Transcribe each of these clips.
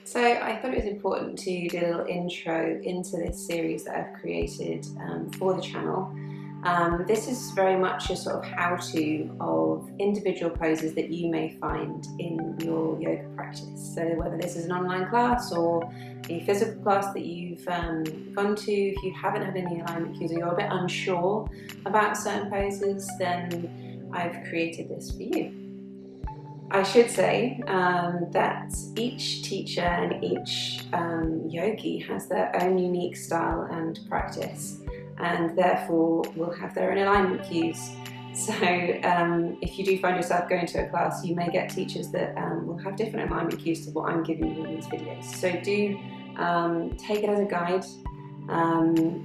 So I thought it was important to do a little intro into this series that I've created for the channel. This is very much a sort of how-to of individual poses that you may find in your yoga practice. So whether this is an online class or a physical class that you've gone to, if you haven't had any alignment cues or you're a bit unsure about certain poses, then I've created this for you. I should say that each teacher and each yogi has their own unique style and practice, and therefore will have their own alignment cues. So if you do find yourself going to a class, you may get teachers that will have different alignment cues to what I'm giving you in these videos. So do take it as a guide.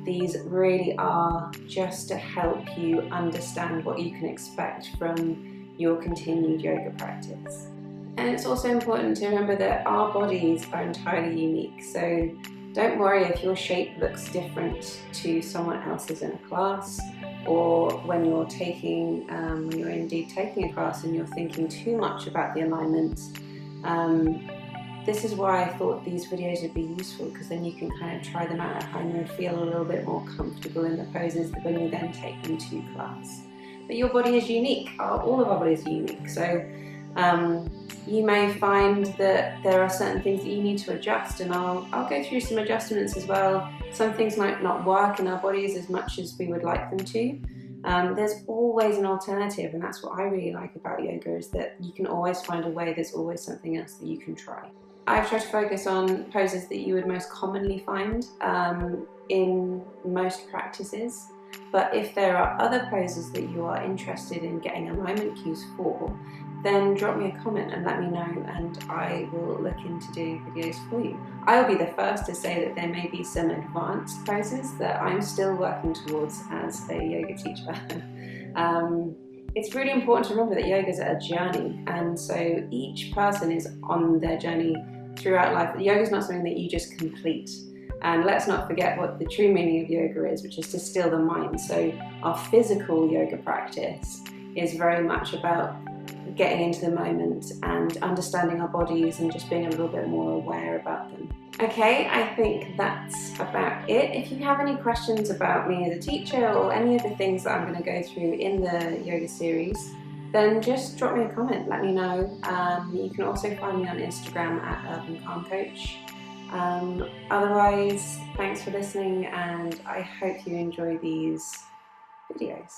These really are just to help you understand what you can expect from your continued yoga practice. And it's also important to remember that our bodies are entirely unique, so don't worry if your shape looks different to someone else's in a class, or when you're indeed taking a class and you're thinking too much about the alignment. This is why I thought these videos would be useful, because then you can kind of try them out at home and feel a little bit more comfortable in the poses when you then take them to class. But your body is unique, all of our bodies are unique, so you may find that there are certain things that you need to adjust, and I'll go through some adjustments as well. Some things might not work in our bodies as much as we would like them to. There's always an alternative, and that's what I really like about yoga, is that you can always find a way, there's always something else that you can try. I've tried to focus on poses that you would most commonly find in most practices. But if there are other poses that you are interested in getting alignment cues for, then drop me a comment and let me know, and I will look into doing videos for you. I will be the first to say that there may be some advanced poses that I'm still working towards as a yoga teacher. It's really important to remember that yoga is a journey, and so each person is on their journey throughout life. Yoga is not something that you just complete. And let's not forget what the true meaning of yoga is, which is to still the mind. So our physical yoga practice is very much about getting into the moment and understanding our bodies and just being a little bit more aware about them. Okay, I think that's about it. If you have any questions about me as a teacher or any of the things that I'm going to go through in the yoga series, then just drop me a comment, let me know. You can also find me on Instagram at urbancalmcoach. Otherwise, thanks for listening, and I hope you enjoy these videos.